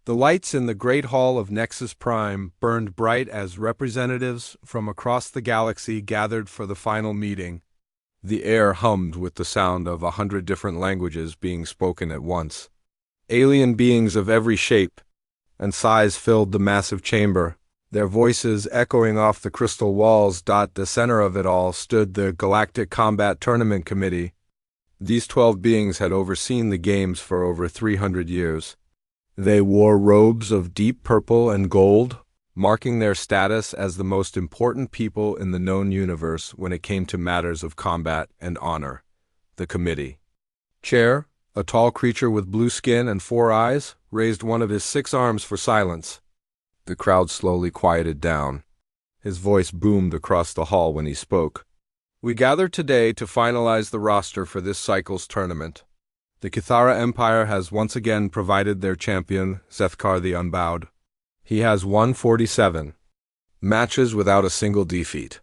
The lights in the Great Hall of Nexus Prime burned bright as representatives from across the galaxy gathered for the final meeting. The air hummed with the sound of 100 different languages being spoken at once. Alien beings of every shape and size filled the massive chamber, their voices echoing off the crystal walls. The center of it all stood the Galactic Combat Tournament Committee. These 12 beings had overseen the games for over 300 years. They wore robes of deep purple and gold, marking their status as the most important people in the known universe when it came to matters of combat and honor. The committee chair, a tall creature with blue skin and 4 eyes, raised one of his 6 arms for silence. The crowd slowly quieted down. His voice boomed across the hall when he spoke. We gather today to finalize the roster for this cycle's tournament. The Kithara Empire has once again provided their champion, Zethkar the Unbowed. He has won 47 matches without a single defeat.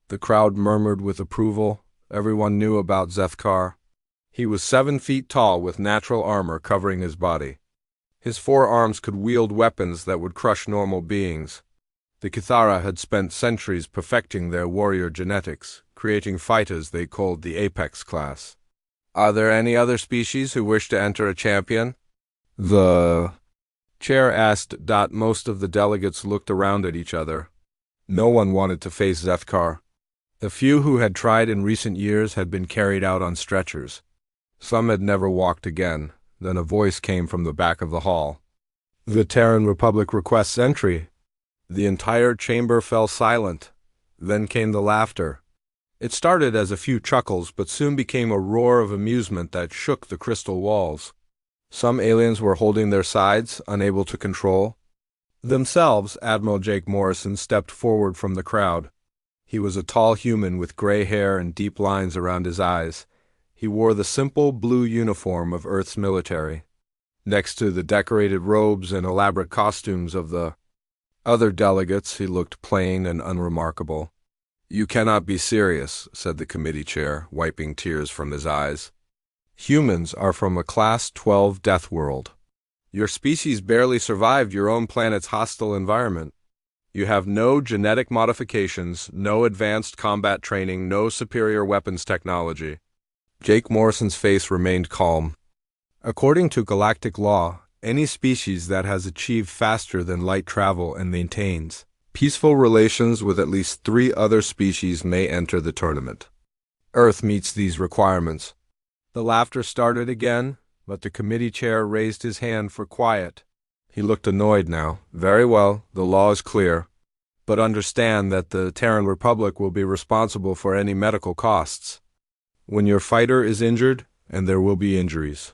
The crowd murmured with approval. Everyone knew about Zethkar. He was 7 feet tall with natural armor covering his body. His 4 arms could wield weapons that would crush normal beings. The Kithara had spent centuries perfecting their warrior genetics, creating fighters they called the Apex class. Are there any other species who wish to enter a champion? The chair asked. Most of the delegates looked around at each other. No one wanted to face Zethkar. The few who had tried in recent years had been carried out on stretchers. Some had never walked again. Then a voice came from the back of the hall. The Terran Republic requests entry. The entire chamber fell silent. Then came the laughter. It started as a few chuckles, but soon became a roar of amusement that shook the crystal walls. Some aliens were holding their sides, unable to control themselves. Admiral Jake Morrison stepped forward from the crowd. He was a tall human with gray hair and deep lines around his eyes. He wore the simple blue uniform of Earth's military. Next to the decorated robes and elaborate costumes of the other delegates, he looked plain and unremarkable. You cannot be serious, said the committee chair, wiping tears from his eyes. Humans are from a Class 12 Deathworld. Your species barely survived your own planet's hostile environment. You have no genetic modifications, no advanced combat training, no superior weapons technology. Jake Morrison's face remained calm. According to galactic law, any species that has achieved faster than light travel and maintains peaceful relations with at least 3 other species may enter the tournament. Earth meets these requirements. The laughter started again, but the committee chair raised his hand for quiet. He looked annoyed now. Very well, the law is clear. But understand that the Terran Republic will be responsible for any medical costs when your fighter is injured, and there will be injuries.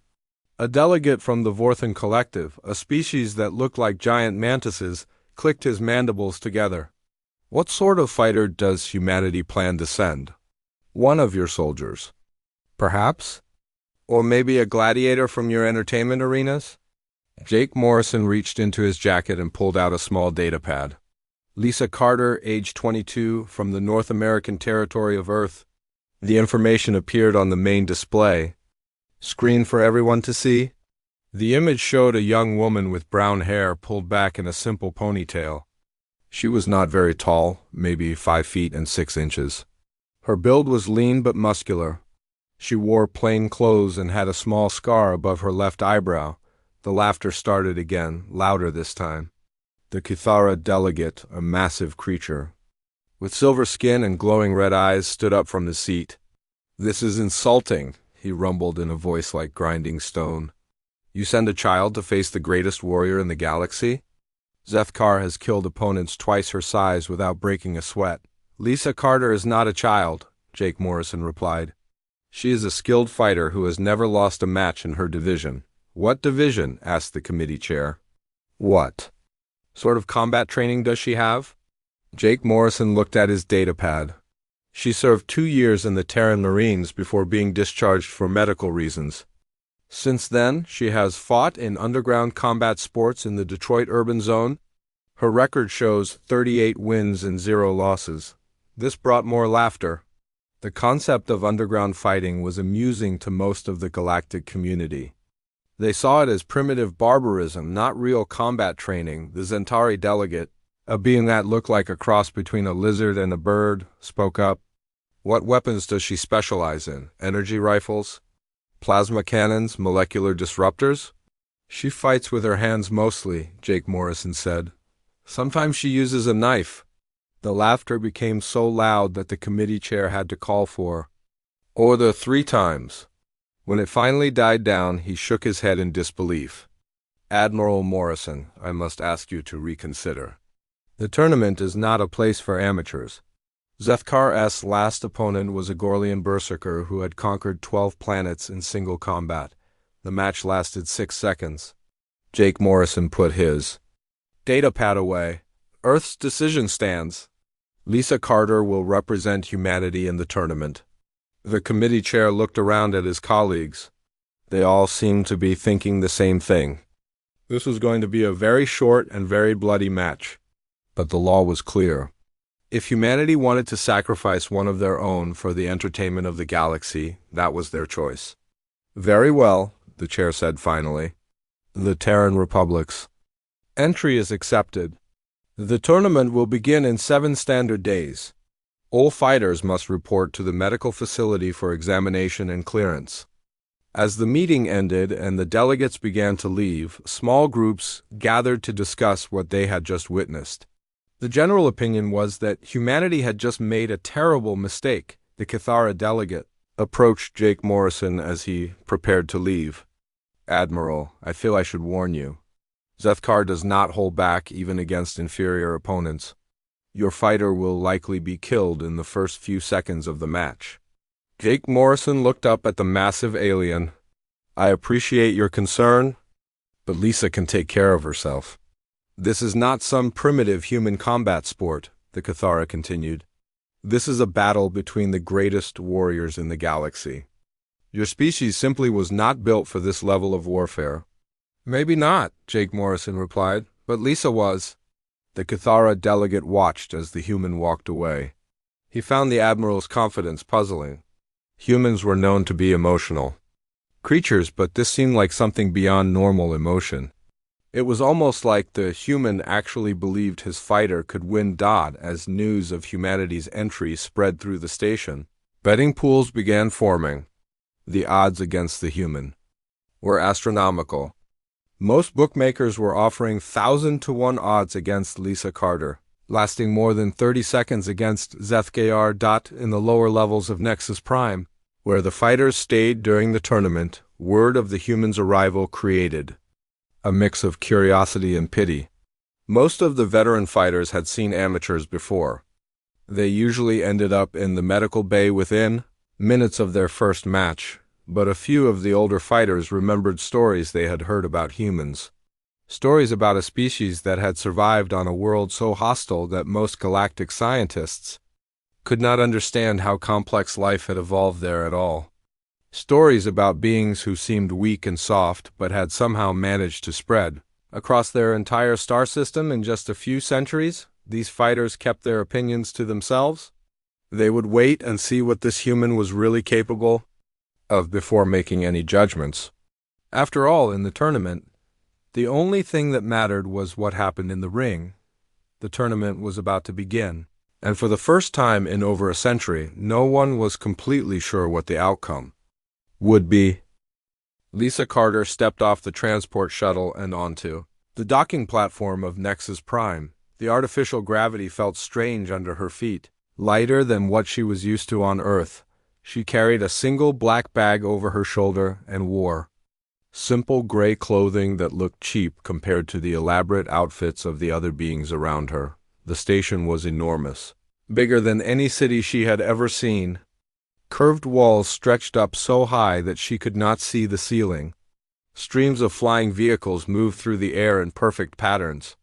A delegate from the Vorthan Collective, a species that looked like giant mantises, clicked his mandibles together. What sort of fighter does humanity plan to send? One of your soldiers, perhaps? Or maybe a gladiator from your entertainment arenas? Jake Morrison reached into his jacket and pulled out a small data pad. Lisa Carter, age 22, from the North American territory of Earth. The information appeared on the main display screen for everyone to see. The image showed a young woman with brown hair pulled back in a simple ponytail. She was not very tall, maybe 5 feet and 6 inches. Her build was lean but muscular. She wore plain clothes and had a small scar above her left eyebrow. The laughter started again, louder this time. The Kithara delegate, a massive creature with silver skin and glowing red eyes, stood up from his seat. This is insulting, he rumbled in a voice like grinding stone. You send a child to face the greatest warrior in the galaxy? Zethkar has killed opponents twice her size without breaking a sweat. Lisa Carter is not a child, Jake Morrison replied. She is a skilled fighter who has never lost a match in her division. What division? Asked the committee chair. What sort of combat training does she have? Jake Morrison looked at his datapad. She served 2 years in the Terran Marines before being discharged for medical reasons. Since then, she has fought in underground combat sports in the Detroit urban zone. Her record shows 38 wins and 0 losses. This brought more laughter. The concept of underground fighting was amusing to most of the galactic community. They saw it as primitive barbarism, not real combat training. The Zentari delegate, a being that looked like a cross between a lizard and a bird, spoke up. What weapons does she specialize in? Energy rifles? Plasma cannons? Molecular disruptors? She fights with her hands mostly, Jake Morrison said. Sometimes she uses a knife. The laughter became so loud that the committee chair had to call for order 3 times. When it finally died down, he shook his head in disbelief. Admiral Morrison, I must ask you to reconsider. The tournament is not a place for amateurs. Zethkar's last opponent was a Gorlian berserker who had conquered 12 planets in single combat. The match lasted 6 seconds. Jake Morrison put his datapad away. Earth's decision stands. Lisa Carter will represent humanity in the tournament. The committee chair looked around at his colleagues. They all seemed to be thinking the same thing. This was going to be a very short and very bloody match. But the law was clear. If humanity wanted to sacrifice one of their own for the entertainment of the galaxy, that was their choice. Very well, the chair said finally. The Terran Republics. Entry is accepted. The tournament will begin in 7 standard days. All fighters must report to the medical facility for examination and clearance. As the meeting ended and the delegates began to leave, small groups gathered to discuss what they had just witnessed. The general opinion was that humanity had just made a terrible mistake. The Cathara delegate approached Jake Morrison as he prepared to leave. Admiral, I feel I should warn you. Zethkar does not hold back even against inferior opponents. Your fighter will likely be killed in the first few seconds of the match. Jake Morrison looked up at the massive alien. I appreciate your concern, but Lisa can take care of herself. This is not some primitive human combat sport, the Cathara continued. This is a battle between the greatest warriors in the galaxy. Your species simply was not built for this level of warfare. Maybe not, Jake Morrison replied, but Lisa was. The Cathara delegate watched as the human walked away. He found the Admiral's confidence puzzling. Humans were known to be emotional creatures, but this seemed like something beyond normal emotion. It was almost like the human actually believed his fighter could win as news of humanity's entry spread through the station. Betting pools began forming. The odds against the human were astronomical. Most bookmakers were offering 1,000-to-1 odds against Lisa Carter, lasting more than 30 seconds against Zethkar. In the lower levels of Nexus Prime, where the fighters stayed during the tournament, word of the human's arrival created a mix of curiosity and pity. Most of the veteran fighters had seen amateurs before. They usually ended up in the medical bay within minutes of their first match, but a few of the older fighters remembered stories they had heard about humans. Stories about a species that had survived on a world so hostile that most galactic scientists could not understand how complex life had evolved there at all. Stories about beings who seemed weak and soft but had somehow managed to spread across their entire star system in just a few centuries. These fighters kept their opinions to themselves. They would wait and see what this human was really capable of before making any judgments. After all, in the tournament, the only thing that mattered was what happened in the ring. The tournament was about to begin, and for the first time in over a century, no one was completely sure what the outcome would be. Lisa Carter stepped off the transport shuttle and onto the docking platform of Nexus Prime. The artificial gravity felt strange under her feet, lighter than what she was used to on Earth. She carried a single black bag over her shoulder and wore simple gray clothing that looked cheap compared to the elaborate outfits of the other beings around her. The station was enormous, bigger than any city she had ever seen. Curved walls stretched up so high that she could not see the ceiling. Streams of flying vehicles moved through the air in perfect patterns.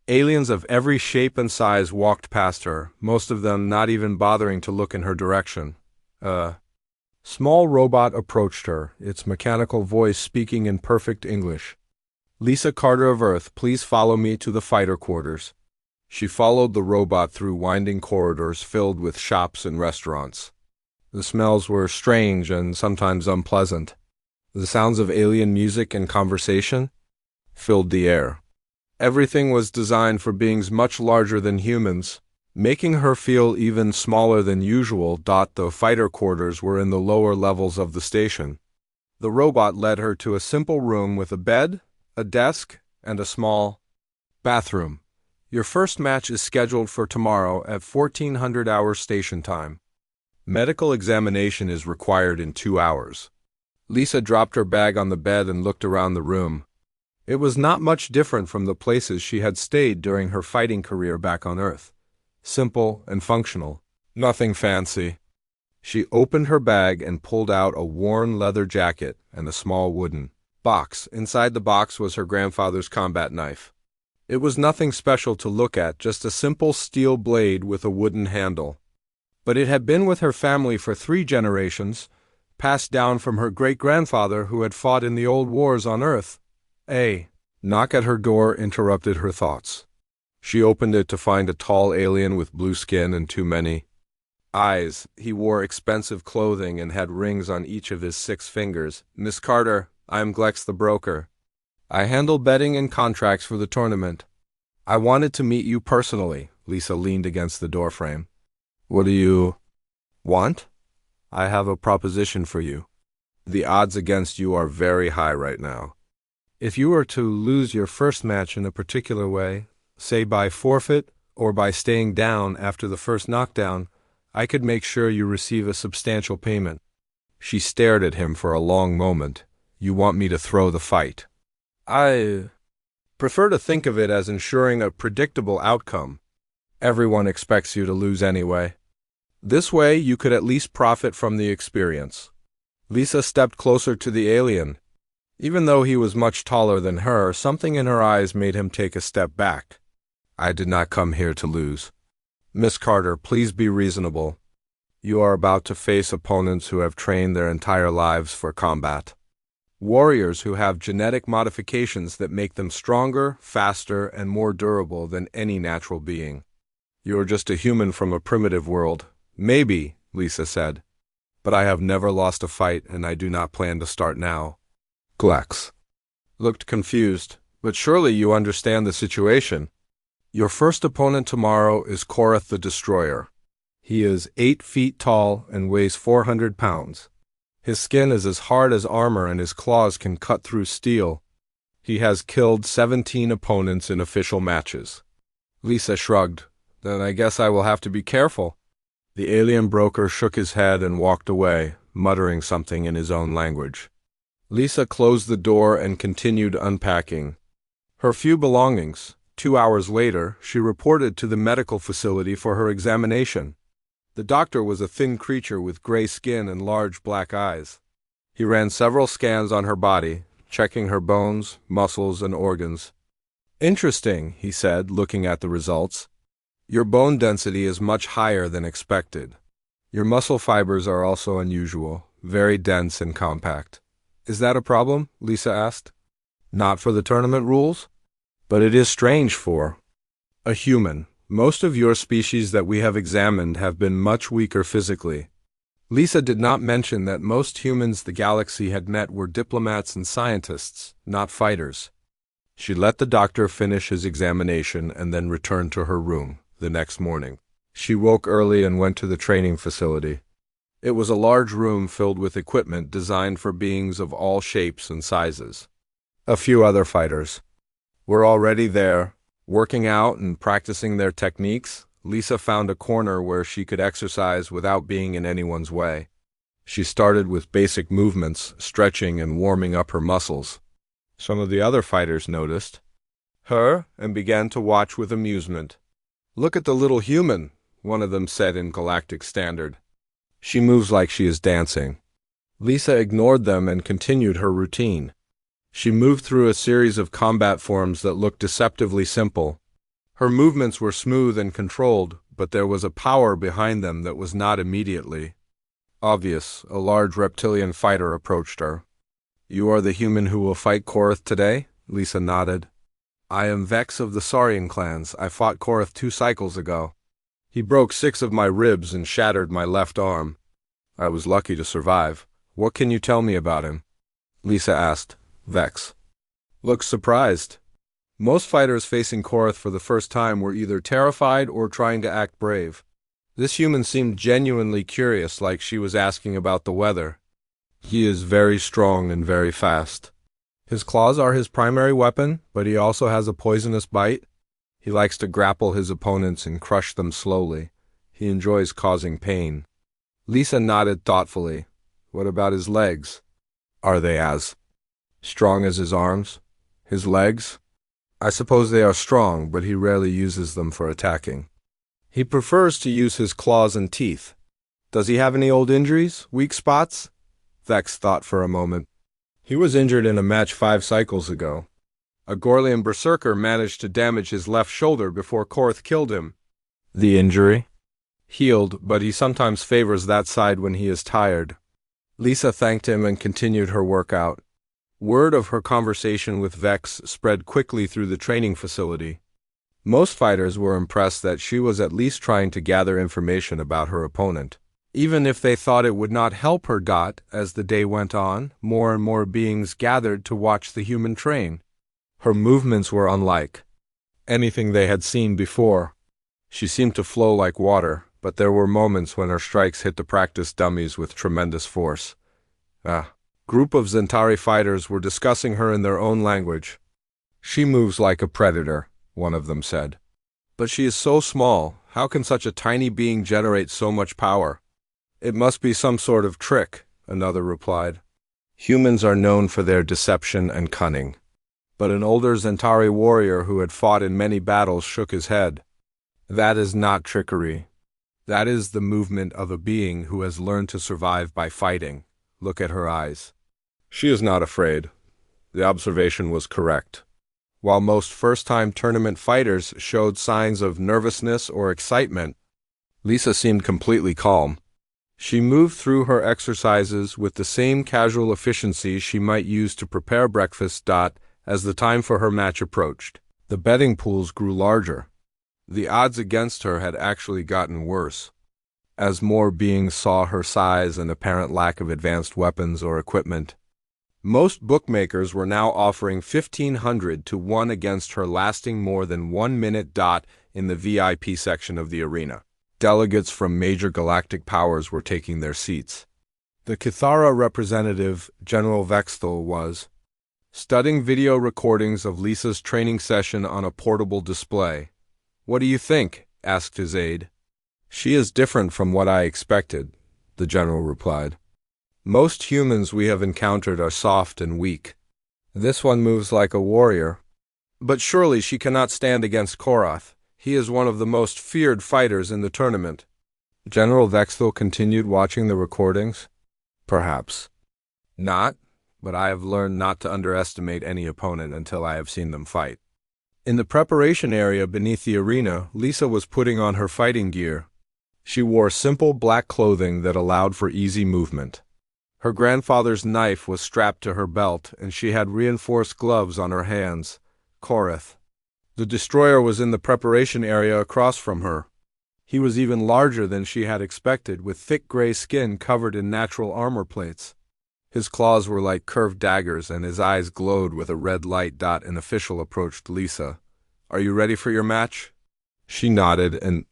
Aliens of every shape and size walked past her, most of them not even bothering to look in her direction. A small robot approached her, its mechanical voice speaking in perfect English. Lisa Carter of Earth, please follow me to the fighter quarters. She followed the robot through winding corridors filled with shops and restaurants. The smells were strange and sometimes unpleasant. The sounds of alien music and conversation filled the air. Everything was designed for beings much larger than humans, making her feel even smaller than usual. The fighter quarters were in the lower levels of the station. The robot led her to a simple room with a bed, a desk, and a small bathroom. Your first match is scheduled for tomorrow at 1400 hours station time. Medical examination is required in 2 hours. Lisa dropped her bag on the bed and looked around the room. It was not much different from the places she had stayed during her fighting career back on Earth. Simple and functional. Nothing fancy. She opened her bag and pulled out a worn leather jacket and a small wooden box. Inside the box was her grandfather's combat knife. It was nothing special to look at, just a simple steel blade with a wooden handle. But it had been with her family for 3 generations, passed down from her great-grandfather who had fought in the old wars on Earth. A knock at her door interrupted her thoughts. She opened it to find a tall alien with blue skin and too many eyes. He wore expensive clothing and had rings on each of his 6 fingers. "Miss Carter, I am Glex the broker. I handle betting and contracts for the tournament. I wanted to meet you personally." Lisa leaned against the doorframe. "What do you want?" "I have a proposition for you. The odds against you are very high right now. If you were to lose your first match in a particular way, say by forfeit or by staying down after the first knockdown, I could make sure you receive a substantial payment." She stared at him for a long moment. "You want me to throw the fight?" "I prefer to think of it as ensuring a predictable outcome. Everyone expects you to lose anyway. This way you could at least profit from the experience." Lisa stepped closer to the alien. Even though he was much taller than her, something in her eyes made him take a step back. "I did not come here to lose. Miss Carter, please be reasonable. You are about to face opponents who have trained their entire lives for combat. Warriors who have genetic modifications that make them stronger, faster, and more durable than any natural being. You are just a human from a primitive world." "Maybe," Lisa said. "But I have never lost a fight, and I do not plan to start now." Glex looked confused. "But surely you understand the situation. Your first opponent tomorrow is Korath the Destroyer. He is 8 feet tall and weighs 400 pounds. His skin is as hard as armor and his claws can cut through steel. He has killed 17 opponents in official matches." Lisa shrugged. "Then I guess I will have to be careful." The alien broker shook his head and walked away, muttering something in his own language. Lisa closed the door and continued unpacking her few belongings. 2 hours later, she reported to the medical facility for her examination. The doctor was a thin creature with gray skin and large black eyes. He ran several scans on her body, checking her bones, muscles, and organs. "Interesting," he said, looking at the results. "Your bone density is much higher than expected. Your muscle fibers are also unusual, very dense and compact." "Is that a problem?" Lisa asked. "Not for the tournament rules, but it is strange for a human. Most of your species that we have examined have been much weaker physically." Lisa did not mention that most humans the galaxy had met were diplomats and scientists, not fighters. She let the doctor finish his examination and then returned to her room. The next morning, she woke early and went to the training facility. It was a large room filled with equipment designed for beings of all shapes and sizes. A few other fighters were already there, working out and practicing their techniques. Lisa found a corner where she could exercise without being in anyone's way. She started with basic movements, stretching and warming up her muscles. Some of the other fighters noticed her and began to watch with amusement. "Look at the little human," one of them said in Galactic Standard. "She moves like she is dancing." Lisa ignored them and continued her routine. She moved through a series of combat forms that looked deceptively simple. Her movements were smooth and controlled, but there was a power behind them that was not immediately obvious. A large reptilian fighter approached her. "You are the human who will fight Korath today?" Lisa nodded. "I am Vex of the Saurian clans. I fought Korath 2 cycles ago. He broke 6 of my ribs and shattered my left arm. I was lucky to survive. What can you tell me about him?" Lisa asked, Vex. Looks surprised. Most fighters facing Korath for the first time were either terrified or trying to act brave. This human seemed genuinely curious, like she was asking about the weather. He is very strong and very fast. His claws are his primary weapon, but he also has a poisonous bite. He likes to grapple his opponents and crush them slowly. He enjoys causing pain. Lisa nodded thoughtfully. What about his legs? Are they as strong as his arms? His legs? I suppose they are strong, but he rarely uses them for attacking. He prefers to use his claws and teeth. Does he have any old injuries, weak spots? Vex thought for a moment. He was injured in a match 5 cycles ago. A Gorlian berserker managed to damage his left shoulder before Korath killed him. The injury? Healed, but he sometimes favors that side when he is tired. Lisa thanked him and continued her workout. Word of her conversation with Vex spread quickly through the training facility. Most fighters were impressed that she was at least trying to gather information about her opponent. Even if they thought it would not help her. As the day went on, more and more beings gathered to watch the human train. Her movements were unlike anything they had seen before. She seemed to flow like water, but there were moments when her strikes hit the practice dummies with tremendous force. Group of Zentari fighters were discussing her in their own language. She moves like a predator, one of them said. But she is so small, how can such a tiny being generate so much power? It must be some sort of trick, another replied. Humans are known for their deception and cunning. But an older Zentari warrior who had fought in many battles shook his head. That is not trickery. That is the movement of a being who has learned to survive by fighting. Look at her eyes. She is not afraid. The observation was correct. While most first-time tournament fighters showed signs of nervousness or excitement, Lisa seemed completely calm. She moved through her exercises with the same casual efficiency she might use to prepare breakfast. As the time for her match approached, the betting pools grew larger. The odds against her had actually gotten worse. As more beings saw her size and apparent lack of advanced weapons or equipment, most bookmakers were now offering 1,500 to 1 against her lasting more than 1 minute. In the VIP section of the arena, delegates from major galactic powers were taking their seats. The Kithara representative, General Vexthal, was studying video recordings of Lisa's training session on a portable display. What do you think? Asked his aide. She is different from what I expected, the general replied. Most humans we have encountered are soft and weak. This one moves like a warrior. But surely she cannot stand against Korath. He is one of the most feared fighters in the tournament. General Vexthal continued watching the recordings. Perhaps not, but I have learned not to underestimate any opponent until I have seen them fight. In the preparation area beneath the arena, Lisa was putting on her fighting gear. She wore simple black clothing that allowed for easy movement. Her grandfather's knife was strapped to her belt, and she had reinforced gloves on her hands. Korath. The destroyer was in the preparation area across from her. He was even larger than she had expected, with thick gray skin covered in natural armor plates. His claws were like curved daggers, and his eyes glowed with a red light. An official approached Lisa. Are you ready for your match? She nodded and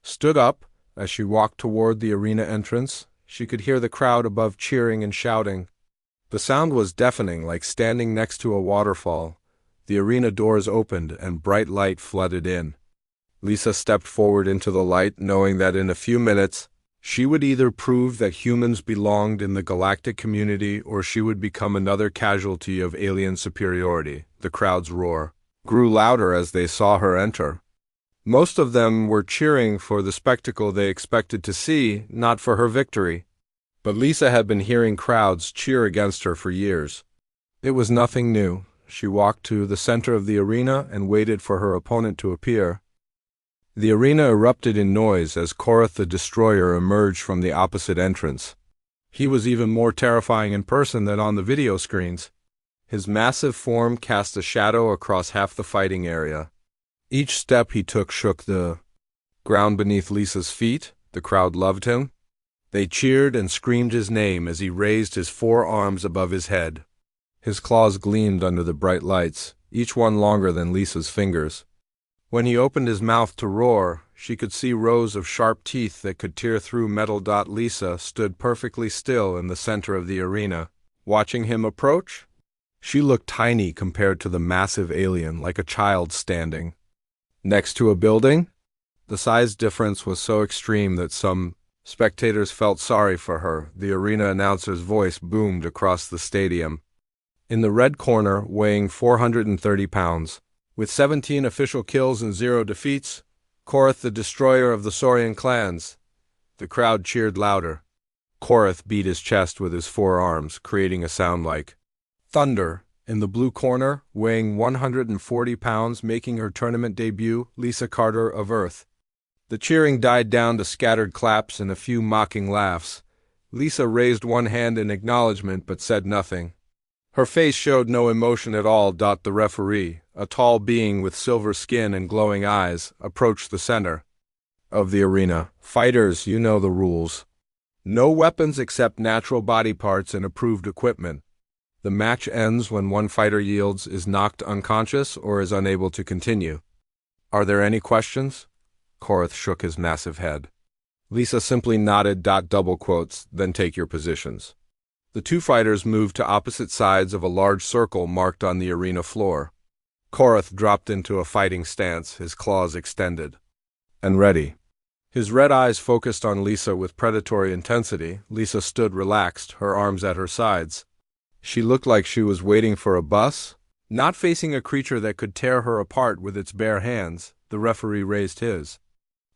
stood up. As she walked toward the arena entrance, she could hear the crowd above cheering and shouting. The sound was deafening, like standing next to a waterfall. The arena doors opened, and bright light flooded in. Lisa stepped forward into the light, knowing that in a few minutes, she would either prove that humans belonged in the galactic community or she would become another casualty of alien superiority. The crowd's roar grew louder as they saw her enter. Most of them were cheering for the spectacle they expected to see, not for her victory. But Lisa had been hearing crowds cheer against her for years. It was nothing new. She walked to the center of the arena and waited for her opponent to appear. The arena erupted in noise as Korath the Destroyer emerged from the opposite entrance. He was even more terrifying in person than on the video screens. His massive form cast a shadow across half the fighting area. Each step he took shook the ground beneath Lisa's feet. The crowd loved him. They cheered and screamed his name as he raised his 4 arms above his head. His claws gleamed under the bright lights, each one longer than Lisa's fingers. When he opened his mouth to roar, she could see rows of sharp teeth that could tear through metal. Lisa stood perfectly still in the center of the arena, watching him approach. She looked tiny compared to the massive alien, like a child standing next to a building. The size difference was so extreme that some spectators felt sorry for her. The arena announcer's voice boomed across the stadium. In the red corner, weighing 430 pounds, with 17 official kills and 0 defeats, Korath, the destroyer of the Saurian clans. The crowd cheered louder. Korath beat his chest with his forearms, creating a sound like thunder. In the blue corner, weighing 140 pounds, making her tournament debut, Lisa Carter of Earth. The cheering died down to scattered claps and a few mocking laughs. Lisa raised one hand in acknowledgement but said nothing. Her face showed no emotion at all. The referee, a tall being with silver skin and glowing eyes, approached the center of the arena. Fighters, you know the rules. No weapons except natural body parts and approved equipment. The match ends when one fighter yields, is knocked unconscious, or is unable to continue. Are there any questions? Korath shook his massive head. Lisa simply nodded. Double quotes, then take your positions. The two fighters moved to opposite sides of a large circle marked on the arena floor. Korath dropped into a fighting stance, his claws extended. And ready. His red eyes focused on Lisa with predatory intensity. Lisa stood relaxed, her arms at her sides. She looked like she was waiting for a bus, not facing a creature that could tear her apart with its bare hands. The referee raised his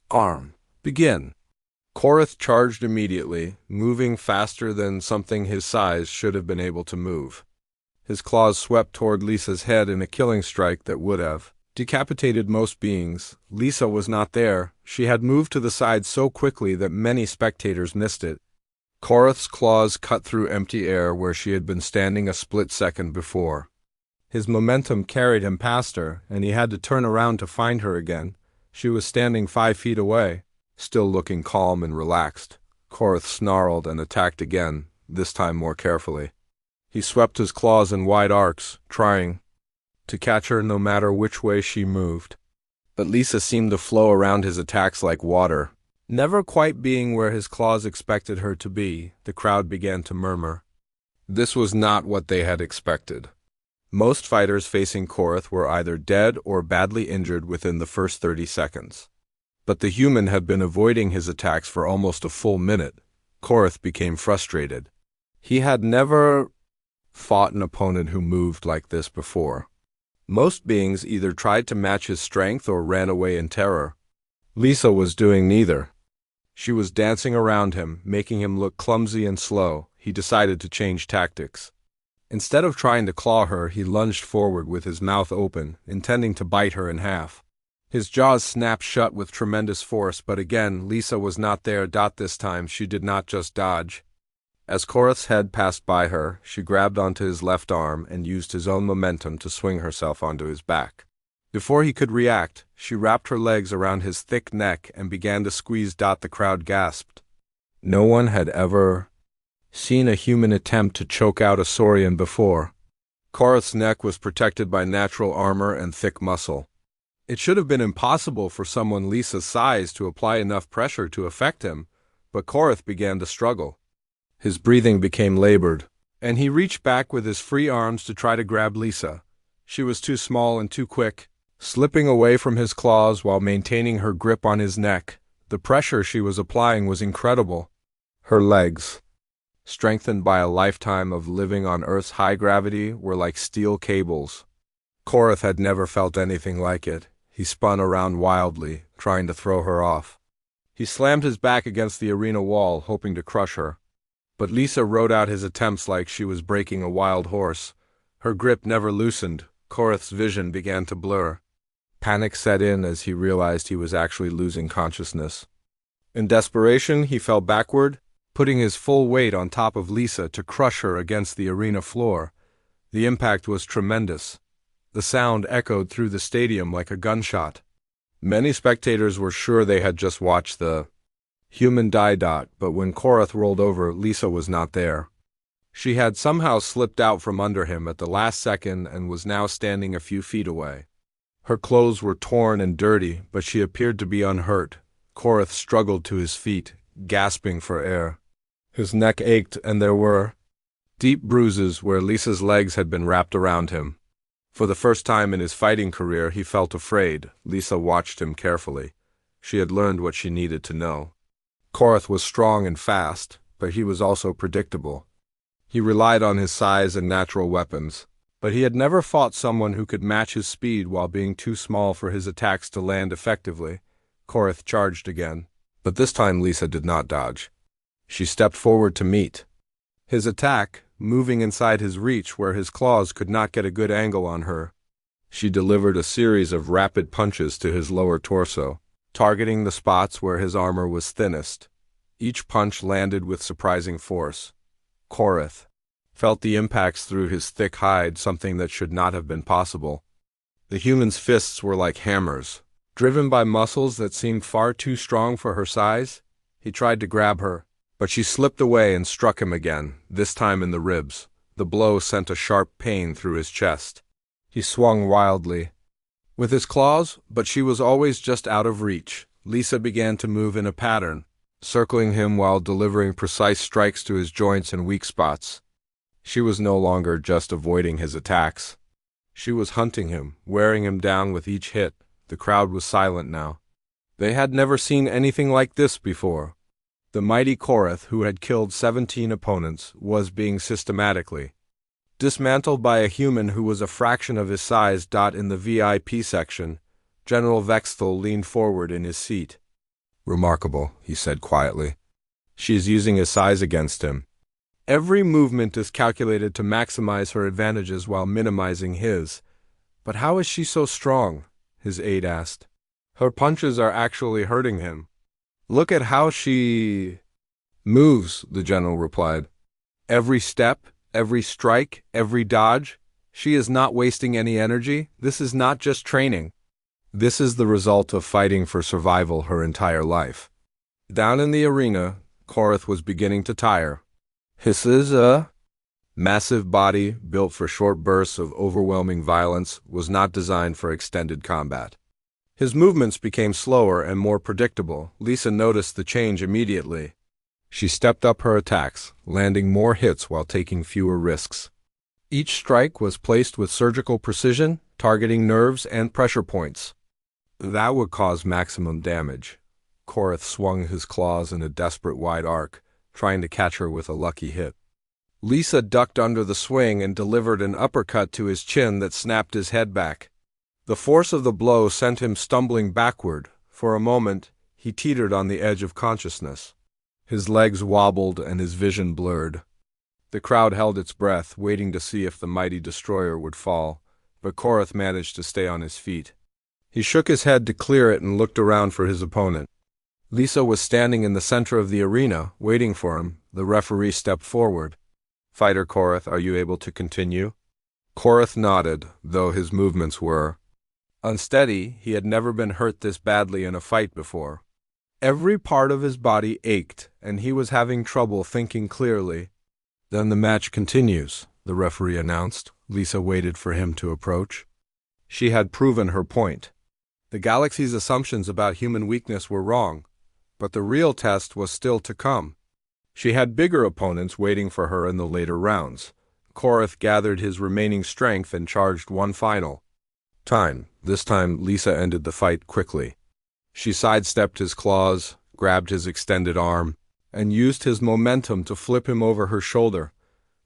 arm. Begin. Korath charged immediately, moving faster than something his size should have been able to move. His claws swept toward Lisa's head in a killing strike that would have decapitated most beings. Lisa was not there. She had moved to the side so quickly that many spectators missed it. Korath's claws cut through empty air where she had been standing a split second before. His momentum carried him past her, and he had to turn around to find her again. She was standing 5 feet away, still looking calm and relaxed. Korath snarled and attacked again, this time more carefully. He swept his claws in wide arcs, trying to catch her no matter which way she moved. But Lisa seemed to flow around his attacks like water. Never quite being where his claws expected her to be, the crowd began to murmur. This was not what they had expected. Most fighters facing Korath were either dead or badly injured within the first 30 seconds. But the human had been avoiding his attacks for almost a full minute. Korath became frustrated. He had never fought an opponent who moved like this before. Most beings either tried to match his strength or ran away in terror. Lisa was doing neither. She was dancing around him, making him look clumsy and slow. He decided to change tactics. Instead of trying to claw her, he lunged forward with his mouth open, intending to bite her in half. His jaws snapped shut with tremendous force, but again, Lisa was not there. This time, she did not just dodge. As Korath's head passed by her, she grabbed onto his left arm and used his own momentum to swing herself onto his back. Before he could react, she wrapped her legs around his thick neck and began to squeeze. The crowd gasped. No one had ever seen a human attempt to choke out a Saurian before. Korath's neck was protected by natural armor and thick muscle. It should have been impossible for someone Lisa's size to apply enough pressure to affect him, but Korath began to struggle. His breathing became labored, and he reached back with his free arms to try to grab Lisa. She was too small and too quick, slipping away from his claws while maintaining her grip on his neck. The pressure she was applying was incredible. Her legs, strengthened by a lifetime of living on Earth's high gravity, were like steel cables. Korath had never felt anything like it. He spun around wildly, trying to throw her off. He slammed his back against the arena wall, hoping to crush her. But Lisa rode out his attempts like she was breaking a wild horse. Her grip never loosened. Korath's vision began to blur. Panic set in as he realized he was actually losing consciousness. In desperation, he fell backward, putting his full weight on top of Lisa to crush her against the arena floor. The impact was tremendous. The sound echoed through the stadium like a gunshot. Many spectators were sure they had just watched the human die. But when Korath rolled over, Lisa was not there. She had somehow slipped out from under him at the last second and was now standing a few feet away. Her clothes were torn and dirty, but she appeared to be unhurt. Korath struggled to his feet, gasping for air. His neck ached, and there were deep bruises where Lisa's legs had been wrapped around him. For the first time in his fighting career, he felt afraid. Lisa watched him carefully. She had learned what she needed to know. Korath was strong and fast, but he was also predictable. He relied on his size and natural weapons, but he had never fought someone who could match his speed while being too small for his attacks to land effectively. Korath charged again, but this time Lisa did not dodge. She stepped forward to meet his attack, moving inside his reach where his claws could not get a good angle on her. She delivered a series of rapid punches to his lower torso, targeting the spots where his armor was thinnest. Each punch landed with surprising force. Korath felt the impacts through his thick hide, something that should not have been possible. The human's fists were like hammers, driven by muscles that seemed far too strong for her size. He tried to grab her, but she slipped away and struck him again, this time in the ribs. The blow sent a sharp pain through his chest. He swung wildly with his claws, but she was always just out of reach. Lisa began to move in a pattern, circling him while delivering precise strikes to his joints and weak spots. She was no longer just avoiding his attacks. She was hunting him, wearing him down with each hit. The crowd was silent now. They had never seen anything like this before. The mighty Korath, who had killed 17 opponents, was being systematically dismantled by a human who was a fraction of his size. In the VIP section, General Vexthal leaned forward in his seat. "Remarkable," he said quietly. "She is using his size against him. Every movement is calculated to maximize her advantages while minimizing his. But how is she so strong?" his aide asked. "Her punches are actually hurting him. Look at how she moves," the general replied. "Every step, every strike, every dodge. She is not wasting any energy. This is not just training. This is the result of fighting for survival her entire life." Down in the arena, Korath was beginning to tire. His massive body, built for short bursts of overwhelming violence, was not designed for extended combat. His movements became slower and more predictable. Lisa noticed the change immediately. She stepped up her attacks, landing more hits while taking fewer risks. Each strike was placed with surgical precision, targeting nerves and pressure points. That would cause maximum damage. Korath swung his claws in a desperate wide arc, trying to catch her with a lucky hit. Lisa ducked under the swing and delivered an uppercut to his chin that snapped his head back. The force of the blow sent him stumbling backward. For a moment, he teetered on the edge of consciousness. His legs wobbled and his vision blurred. The crowd held its breath, waiting to see if the mighty destroyer would fall, but Korath managed to stay on his feet. He shook his head to clear it and looked around for his opponent. Lisa was standing in the center of the arena, waiting for him. The referee stepped forward. "Fighter Korath, are you able to continue?" Korath nodded, though his movements were unsteady. He had never been hurt this badly in a fight before. Every part of his body ached, and he was having trouble thinking clearly. "Then the match continues," the referee announced. Lisa waited for him to approach. She had proven her point. The galaxy's assumptions about human weakness were wrong, but the real test was still to come. She had bigger opponents waiting for her in the later rounds. Korath gathered his remaining strength and charged one final time. This time, Lisa ended the fight quickly. She sidestepped his claws, grabbed his extended arm, and used his momentum to flip him over her shoulder.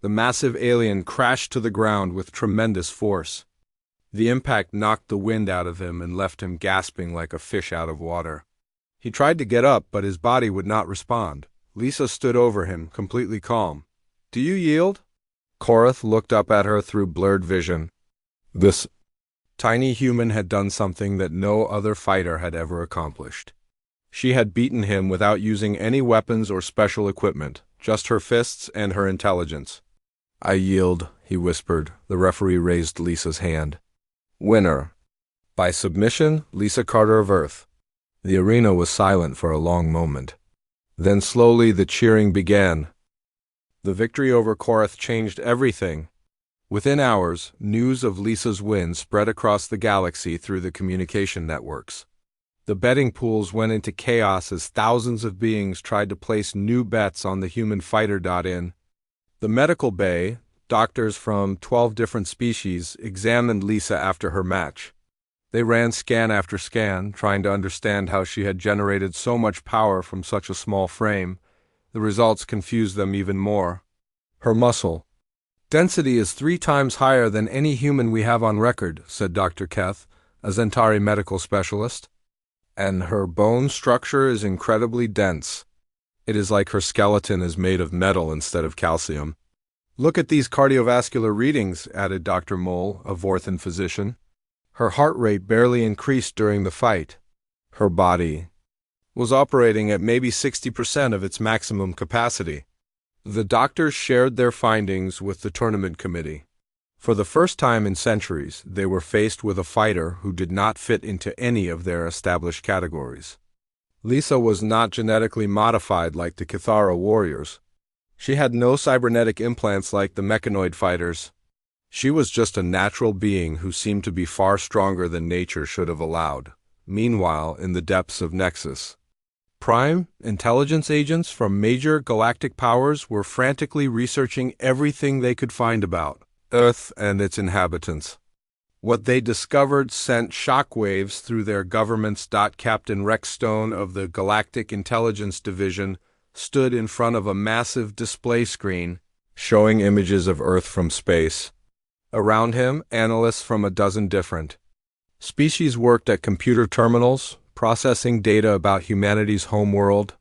The massive alien crashed to the ground with tremendous force. The impact knocked the wind out of him and left him gasping like a fish out of water. He tried to get up, but his body would not respond. Lisa stood over him, completely calm. "Do you yield?" Korath looked up at her through blurred vision. This tiny human had done something that no other fighter had ever accomplished. She had beaten him without using any weapons or special equipment, just her fists and her intelligence. "I yield," he whispered. The referee raised Lisa's hand. "Winner. By submission, Lisa Carter of Earth." The arena was silent for a long moment. Then slowly the cheering began. The victory over Korath changed everything. Within hours, news of Lisa's win spread across the galaxy through the communication networks. The betting pools went into chaos as thousands of beings tried to place new bets on the human fighter. In the medical bay, doctors from 12 different species examined Lisa after her match. They ran scan after scan, trying to understand how she had generated so much power from such a small frame. The results confused them even more. Her muscle density is 3 times higher than any human we have on record, said Dr. Keth, a Zentari medical specialist. And her bone structure is incredibly dense. It is like her skeleton is made of metal instead of calcium. Look at these cardiovascular readings, added Dr. Mole, a Vorthan physician. Her heart rate barely increased during the fight. Her body was operating at maybe 60% of its maximum capacity. The doctors shared their findings with the tournament committee. For the first time in centuries, they were faced with a fighter who did not fit into any of their established categories. Lisa was not genetically modified like the Kithara warriors. She had no cybernetic implants like the mechanoid fighters. She was just a natural being who seemed to be far stronger than nature should have allowed. Meanwhile, in the depths of Nexus, Prime intelligence agents from major galactic powers were frantically researching everything they could find about Earth and its inhabitants. What they discovered sent shockwaves through their governments. Captain Rex Stone of the Galactic Intelligence Division stood in front of a massive display screen showing images of Earth from space. Around him, analysts from a dozen different species worked at computer terminals, processing data about humanity's homeworld.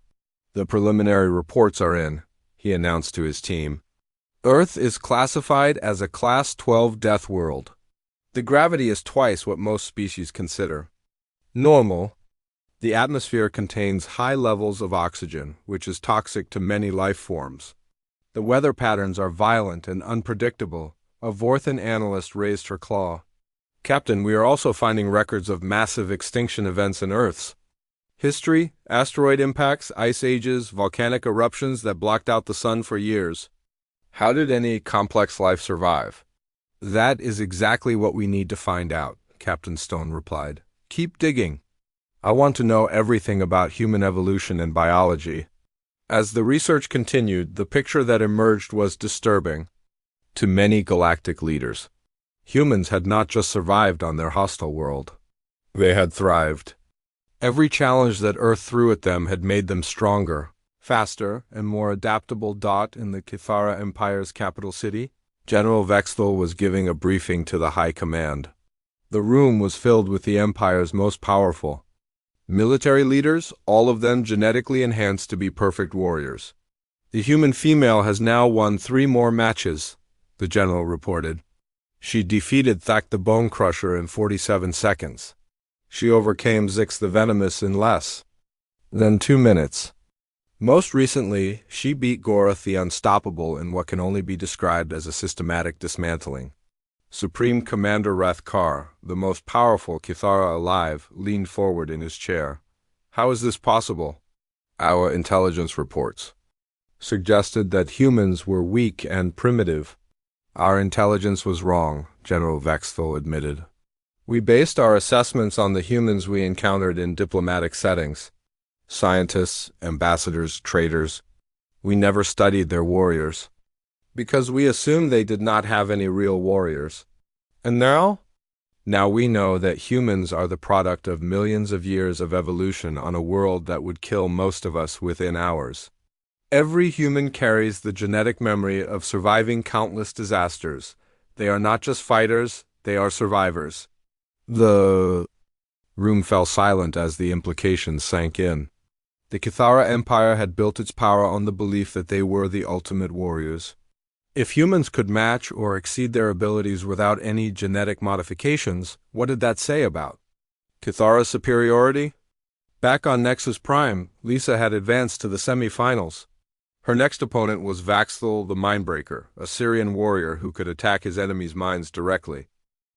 The preliminary reports are in, he announced to his team. Earth is classified as a Class 12 death world. The gravity is twice what most species consider normal. The atmosphere contains high levels of oxygen, which is toxic to many life forms. The weather patterns are violent and unpredictable. A Vorthan analyst raised her claw. Captain, we are also finding records of massive extinction events in Earth's history, asteroid impacts, ice ages, volcanic eruptions that blocked out the sun for years. How did any complex life survive? That is exactly what we need to find out, Captain Stone replied. Keep digging. I want to know everything about human evolution and biology. As the research continued, the picture that emerged was disturbing to many galactic leaders. Humans had not just survived on their hostile world. They had thrived. Every challenge that Earth threw at them had made them stronger, faster, and more adaptable. In the Kithara Empire's capital city, General Vexthal was giving a briefing to the High Command. The room was filled with the Empire's most powerful military leaders, all of them genetically enhanced to be perfect warriors. The human female has now won 3 more matches, the general reported. She defeated Thak the Bone Crusher in 47 seconds. She overcame Zix the Venomous in less than 2 minutes. Most recently, she beat Gorath the Unstoppable in what can only be described as a systematic dismantling. Supreme Commander Rathkar, the most powerful Kithara alive, leaned forward in his chair. How is this possible? Our intelligence reports suggested that humans were weak and primitive. Our intelligence was wrong, General Vexthal admitted. We based our assessments on the humans we encountered in diplomatic settings. Scientists, ambassadors, traders. We never studied their warriors, because we assumed they did not have any real warriors. And now? Now we know that humans are the product of millions of years of evolution on a world that would kill most of us within hours. Every human carries the genetic memory of surviving countless disasters. They are not just fighters, they are survivors. The room fell silent as the implications sank in. The Kithara Empire had built its power on the belief that they were the ultimate warriors. If humans could match or exceed their abilities without any genetic modifications, what did that say about Kithara's superiority? Back on Nexus Prime, Lisa had advanced to the semi-finals. Her next opponent was Vaxthal the Mindbreaker, a Syrian warrior who could attack his enemies' minds directly.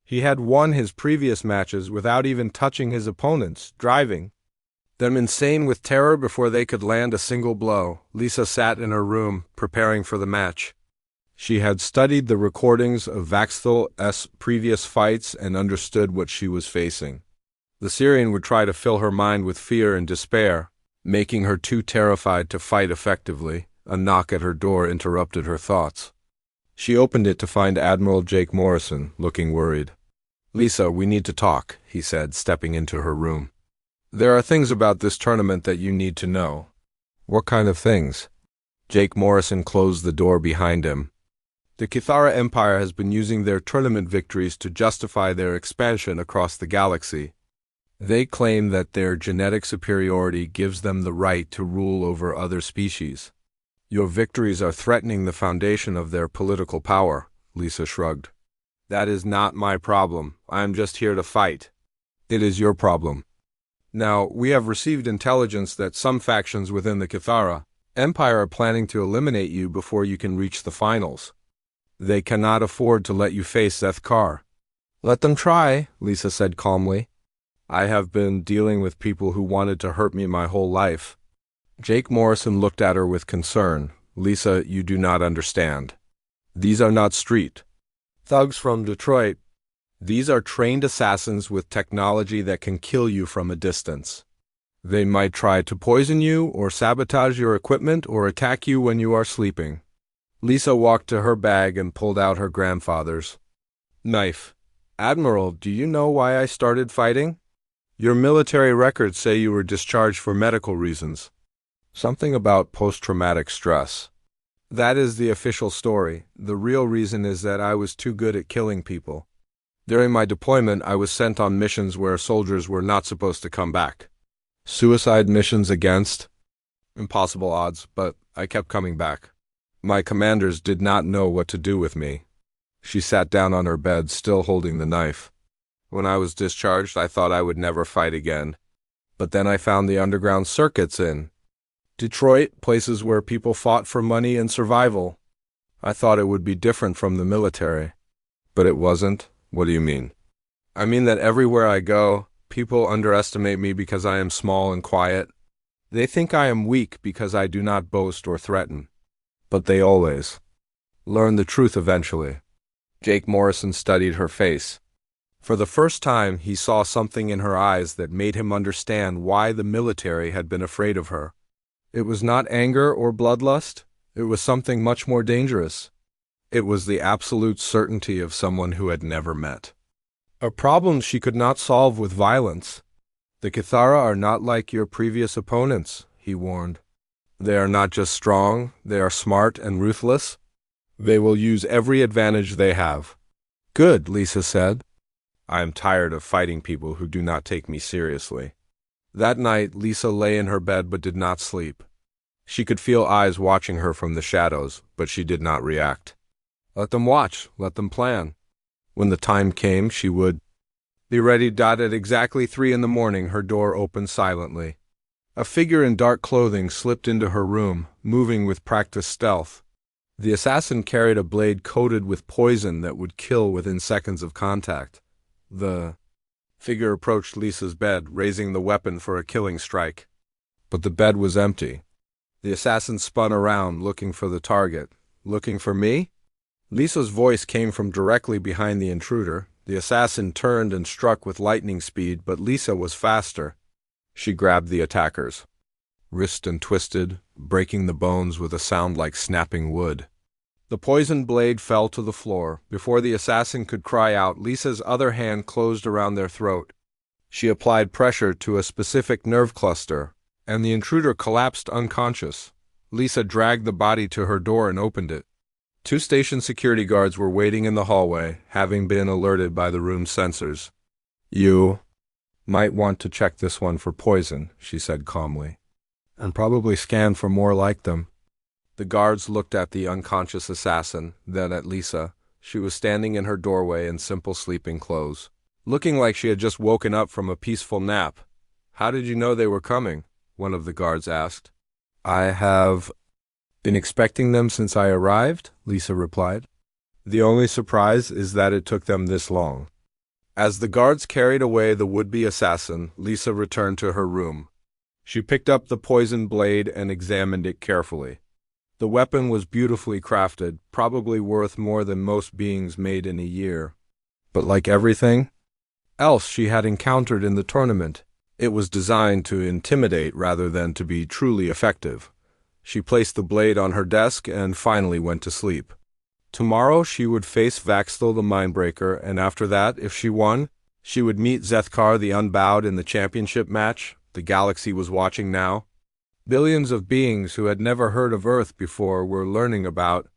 He had won his previous matches without even touching his opponents, driving Them insane with terror before they could land a single blow, Lisa sat in her room, preparing for the match. She had studied the recordings of Vaxthal's previous fights and understood what she was facing. The Syrian would try to fill her mind with fear and despair, making her too terrified to fight effectively. A knock at her door interrupted her thoughts. She opened it to find Admiral Jake Morrison, looking worried. "Lisa, we need to talk," he said, stepping into her room. "There are things about this tournament that you need to know." "What kind of things?" Jake Morrison closed the door behind him. "The Kithara Empire has been using their tournament victories to justify their expansion across the galaxy. They claim that their genetic superiority gives them the right to rule over other species. Your victories are threatening the foundation of their political power," Lisa shrugged. "That is not my problem. I am just here to fight." "It is your problem. Now, we have received intelligence that some factions within the Kithara Empire are planning to eliminate you before you can reach the finals. They cannot afford to let you face Zethkar." "Let them try," Lisa said calmly. "I have been dealing with people who wanted to hurt me my whole life." Jake Morrison looked at her with concern. "Lisa, you do not understand. These are not street thugs from Detroit. These are trained assassins with technology that can kill you from a distance. They might try to poison you or sabotage your equipment or attack you when you are sleeping." Lisa walked to her bag and pulled out her grandfather's knife. "Admiral, do you know why I started fighting? Your military records say you were discharged for medical reasons. Something about post-traumatic stress. That is the official story. The real reason is that I was too good at killing people. During my deployment, I was sent on missions where soldiers were not supposed to come back. Suicide missions against impossible odds, but I kept coming back. My commanders did not know what to do with me." She sat down on her bed, still holding the knife. "When I was discharged, I thought I would never fight again. But then I found the underground circuits in Detroit, places where people fought for money and survival. I thought it would be different from the military. But it wasn't." "What do you mean?" "I mean that everywhere I go, people underestimate me because I am small and quiet. They think I am weak because I do not boast or threaten. But they always learn the truth eventually." Jake Morrison studied her face. For the first time, he saw something in her eyes that made him understand why the military had been afraid of her. It was not anger or bloodlust. It was something much more dangerous. It was the absolute certainty of someone who had never met. A problem she could not solve with violence. "The Kithara are not like your previous opponents," he warned. "They are not just strong, they are smart and ruthless. They will use every advantage they have." "Good," Lisa said. "I am tired of fighting people who do not take me seriously." That night, Lisa lay in her bed but did not sleep. She could feel eyes watching her from the shadows, but she did not react. Let them watch, let them plan. When the time came, she would be ready. At exactly 3 a.m, her door opened silently. A figure in dark clothing slipped into her room, moving with practiced stealth. The assassin carried a blade coated with poison that would kill within seconds of contact. The figure approached Lisa's bed, raising the weapon for a killing strike. But the bed was empty. The assassin spun around, looking for the target. "Looking for me?" Lisa's voice came from directly behind the intruder. The assassin turned and struck with lightning speed, but Lisa was faster. She grabbed the attacker's wrist and twisted, breaking the bones with a sound like snapping wood. The poisoned blade fell to the floor. Before the assassin could cry out, Lisa's other hand closed around their throat. She applied pressure to a specific nerve cluster, and the intruder collapsed unconscious. Lisa dragged the body to her door and opened it. 2 station security guards were waiting in the hallway, having been alerted by the room's sensors. "You might want to check this one for poison," she said calmly, "and probably scan for more like them." The guards looked at the unconscious assassin, then at Lisa. She was standing in her doorway in simple sleeping clothes, looking like she had just woken up from a peaceful nap. "How did you know they were coming?" one of the guards asked. "I have been expecting them since I arrived," Lisa replied. "The only surprise is that it took them this long." As the guards carried away the would-be assassin, Lisa returned to her room. She picked up the poisoned blade and examined it carefully. The weapon was beautifully crafted, probably worth more than most beings made in a year. But like everything else she had encountered in the tournament, it was designed to intimidate rather than to be truly effective. She placed the blade on her desk and finally went to sleep. Tomorrow she would face Vaxthel the Mindbreaker, and after that, if she won, she would meet Zethkar the Unbowed in the championship match the galaxy was watching now. Billions of beings who had never heard of Earth before were learning about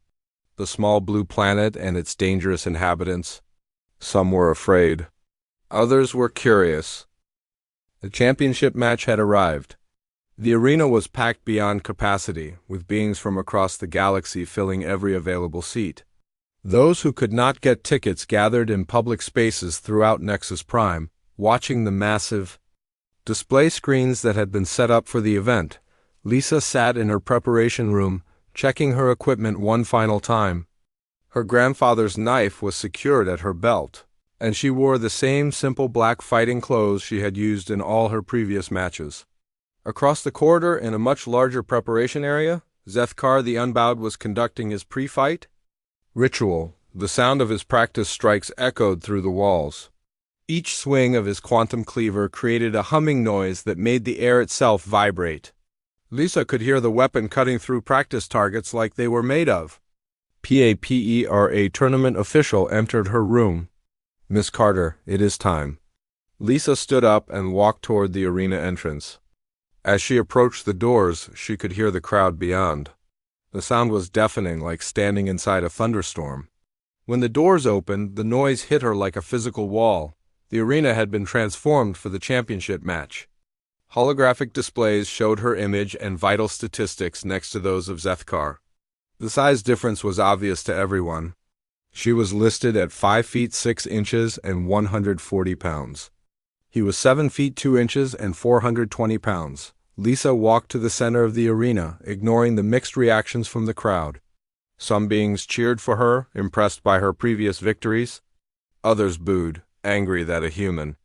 the small blue planet and its dangerous inhabitants. Some were afraid. Others were curious. The championship match had arrived. The arena was packed beyond capacity, with beings from across the galaxy filling every available seat. Those who could not get tickets gathered in public spaces throughout Nexus Prime, watching the massive display screens that had been set up for the event. Lisa sat in her preparation room, checking her equipment one final time. Her grandfather's knife was secured at her belt, and she wore the same simple black fighting clothes she had used in all her previous matches. Across the corridor, in a much larger preparation area, Zethkar the Unbowed was conducting his pre-fight ritual. The sound of his practice strikes echoed through the walls. Each swing of his quantum cleaver created a humming noise that made the air itself vibrate. Lisa could hear the weapon cutting through practice targets like they were made of. PAPERA tournament official entered her room. "Miss Carter, it is time." Lisa stood up and walked toward the arena entrance. As she approached the doors, she could hear the crowd beyond. The sound was deafening, like standing inside a thunderstorm. When the doors opened, the noise hit her like a physical wall. The arena had been transformed for the championship match. Holographic displays showed her image and vital statistics next to those of Zethkar. The size difference was obvious to everyone. She was listed at 5 feet 6 inches and 140 pounds. He was 7 feet 2 inches and 420 pounds. Lisa walked to the center of the arena, ignoring the mixed reactions from the crowd. Some beings cheered for her, impressed by her previous victories. Others booed, angry that a human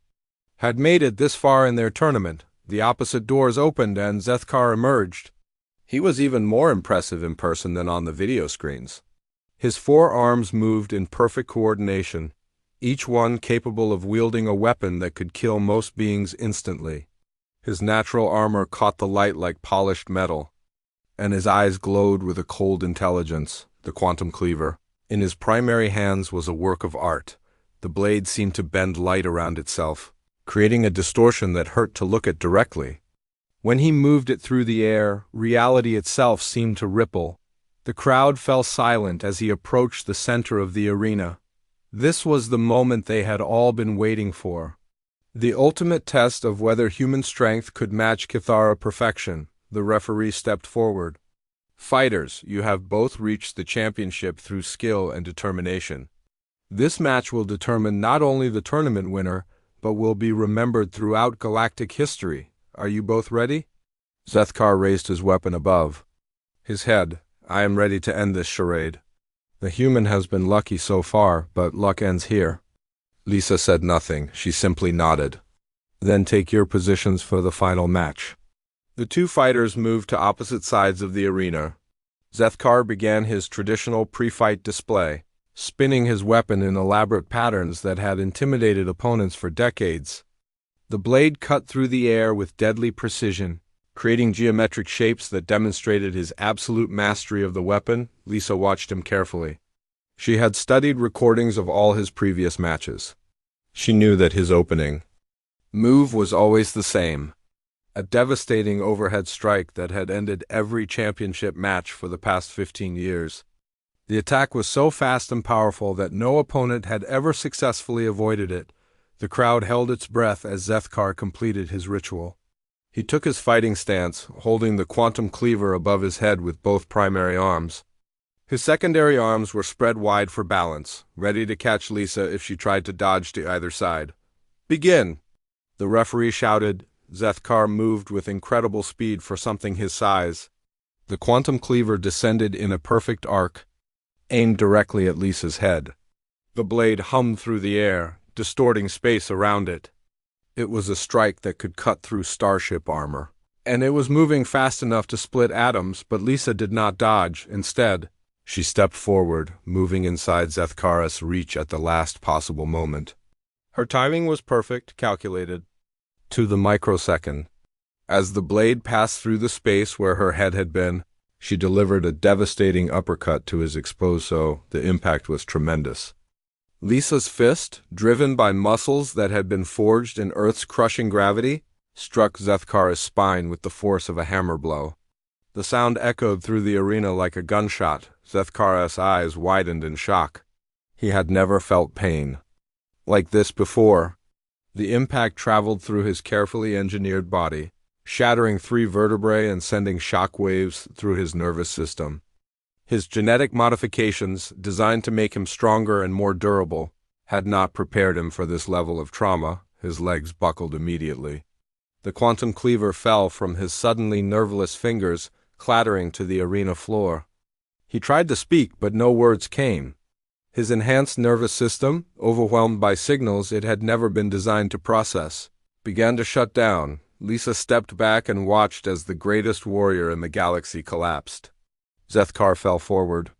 had made it this far in their tournament. The opposite doors opened and Zethkar emerged. He was even more impressive in person than on the video screens. His 4 arms moved in perfect coordination, each one capable of wielding a weapon that could kill most beings instantly. His natural armor caught the light like polished metal, and his eyes glowed with a cold intelligence. The quantum cleaver in his primary hands was a work of art. The blade seemed to bend light around itself, creating a distortion that hurt to look at directly. When he moved it through the air, reality itself seemed to ripple. The crowd fell silent as he approached the center of the arena. This was the moment they had all been waiting for. The ultimate test of whether human strength could match Kithara perfection. The referee stepped forward. "Fighters, you have both reached the championship through skill and determination. This match will determine not only the tournament winner, but will be remembered throughout galactic history. Are you both ready?" Zethkar raised his weapon above his head. "I am ready to end this charade. The human has been lucky so far, but luck ends here." Lisa said nothing. She simply nodded. "Then take your positions for the final match." The 2 fighters moved to opposite sides of the arena. Zethkar began his traditional pre-fight display, spinning his weapon in elaborate patterns that had intimidated opponents for decades. The blade cut through the air with deadly precision, creating geometric shapes that demonstrated his absolute mastery of the weapon. Lisa watched him carefully. She had studied recordings of all his previous matches. She knew that his opening move was always the same, a devastating overhead strike that had ended every championship match for the past 15 years. The attack was so fast and powerful that no opponent had ever successfully avoided it. The crowd held its breath as Zethkar completed his ritual. He took his fighting stance, holding the quantum cleaver above his head with both primary arms. His secondary arms were spread wide for balance, ready to catch Lisa if she tried to dodge to either side. "Begin!" The referee shouted. Zethkar moved with incredible speed for something his size. The quantum cleaver descended in a perfect arc, aimed directly at Lisa's head. The blade hummed through the air, distorting space around it. It was a strike that could cut through starship armor. and it was moving fast enough to split atoms, but Lisa did not dodge. Instead, she stepped forward, moving inside Zethkar's reach at the last possible moment. Her timing was perfect, calculated to the microsecond. As the blade passed through the space where her head had been, she delivered a devastating uppercut to his exposed so the impact was tremendous. Lisa's fist, driven by muscles that had been forged in Earth's crushing gravity, struck Zethkar's spine with the force of a hammer blow. The sound echoed through the arena like a gunshot. Zethkar's eyes widened in shock. He had never felt pain like this before. The impact traveled through his carefully engineered body, shattering 3 vertebrae and sending shock waves through his nervous system. His genetic modifications, designed to make him stronger and more durable, had not prepared him for this level of trauma. His legs buckled immediately. The quantum cleaver fell from his suddenly nerveless fingers, clattering to the arena floor. He tried to speak, but no words came. His enhanced nervous system, overwhelmed by signals it had never been designed to process, began to shut down. Lisa stepped back and watched as the greatest warrior in the galaxy collapsed. Zethkar fell forward,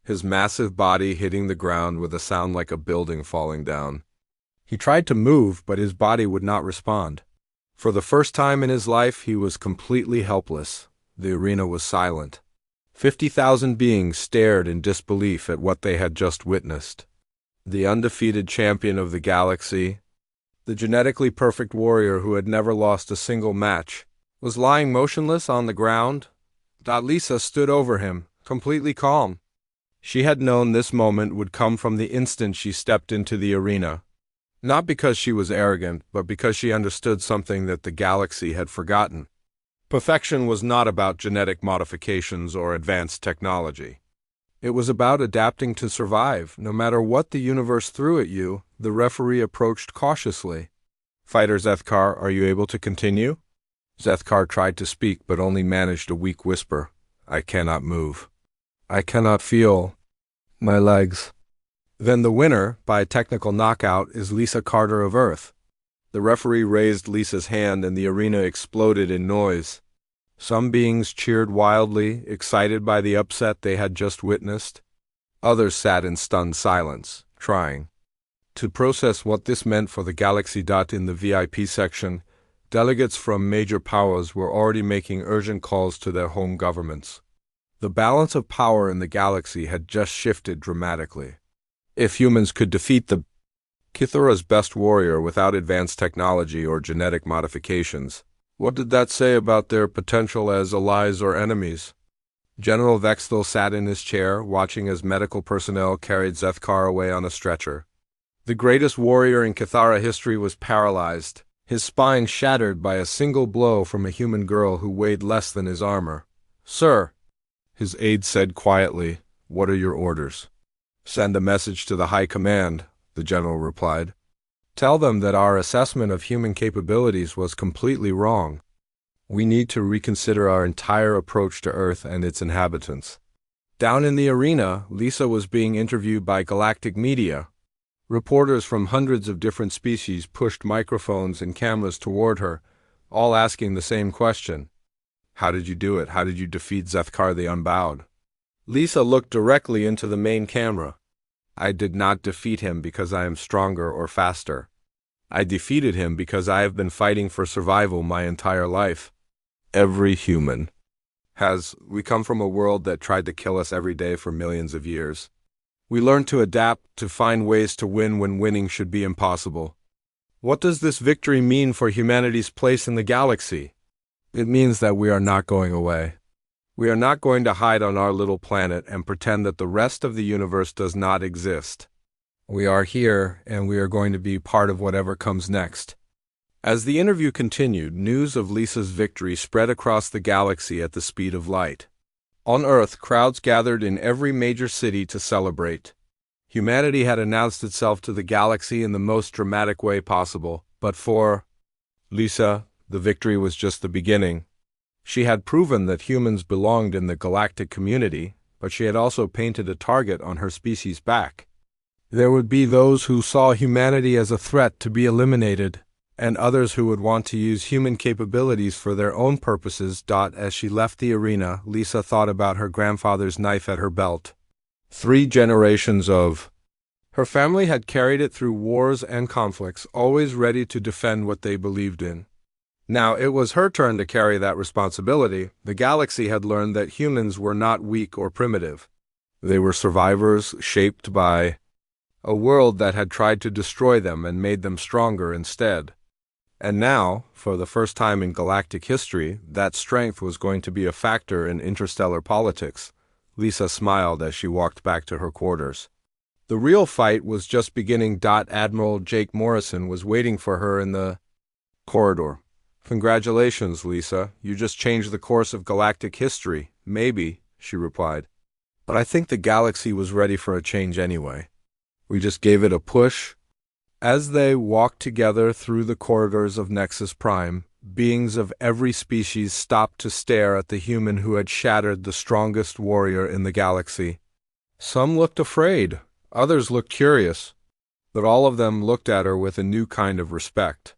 his massive body hitting the ground with a sound like a building falling down. He tried to move, but his body would not respond. For the first time in his life, he was completely helpless. The arena was silent. 50,000 beings stared in disbelief at what they had just witnessed. The undefeated champion of the galaxy, the genetically perfect warrior who had never lost a single match, was lying motionless on the ground. Lisa stood over him, completely calm. She had known this moment would come from the instant she stepped into the arena. Not because she was arrogant, but because she understood something that the galaxy had forgotten. Perfection was not about genetic modifications or advanced technology. It was about adapting to survive. No matter what the universe threw at you, the referee approached cautiously. "Fighter Zethkar, are you able to continue?" Zethkar tried to speak, but only managed a weak whisper. "I cannot move. I cannot feel my legs." Then the winner, by technical knockout, is Lisa Carter of Earth. The referee raised Lisa's hand and the arena exploded in noise. Some beings cheered wildly, excited by the upset they had just witnessed. Others sat in stunned silence, trying to process what this meant for the galaxy. In the VIP section, delegates from major powers were already making urgent calls to their home governments. The balance of power in the galaxy had just shifted dramatically. If humans could defeat the Kithura's best warrior without advanced technology or genetic modifications, what did that say about their potential as allies or enemies? General Vexthal sat in his chair, watching as medical personnel carried Zethkar away on a stretcher. The greatest warrior in Kithara history was paralyzed, his spine shattered by a single blow from a human girl who weighed less than his armor. "Sir," his aide said quietly, "what are your orders?" "Send a message to the High Command," the general replied. "Tell them that our assessment of human capabilities was completely wrong. We need to reconsider our entire approach to Earth and its inhabitants." Down in the arena, Lisa was being interviewed by galactic media. Reporters from hundreds of different species pushed microphones and cameras toward her, all asking the same question. "How did you do it? How did you defeat Zethkar the Unbowed?" Lisa looked directly into the main camera. "I did not defeat him because I am stronger or faster. I defeated him because I have been fighting for survival my entire life. Every human has. We come from a world that tried to kill us every day for millions of years. We learned to adapt, to find ways to win when winning should be impossible. What does this victory mean for humanity's place in the galaxy? It means that we are not going away. We are not going to hide on our little planet and pretend that the rest of the universe does not exist. We are here, and we are going to be part of whatever comes next." As the interview continued, news of Lisa's victory spread across the galaxy at the speed of light. On Earth, crowds gathered in every major city to celebrate. Humanity had announced itself to the galaxy in the most dramatic way possible, but for Lisa, the victory was just the beginning. She had proven that humans belonged in the galactic community, but she had also painted a target on her species' back. There would be those who saw humanity as a threat to be eliminated, and others who would want to use human capabilities for their own purposes. As she left the arena, Lisa thought about her grandfather's knife at her belt. 3 generations of her family had carried it through wars and conflicts, always ready to defend what they believed in. Now it was her turn to carry that responsibility. The galaxy had learned that humans were not weak or primitive. They were survivors shaped by a world that had tried to destroy them and made them stronger instead. And now, for the first time in galactic history, that strength was going to be a factor in interstellar politics. Lisa smiled as she walked back to her quarters. The real fight was just beginning. Admiral Jake Morrison was waiting for her in the corridor. "Congratulations, Lisa. You just changed the course of galactic history." "Maybe," she replied. "But I think the galaxy was ready for a change anyway. We just gave it a push." As they walked together through the corridors of Nexus Prime, beings of every species stopped to stare at the human who had shattered the strongest warrior in the galaxy. Some looked afraid, others looked curious, but all of them looked at her with a new kind of respect.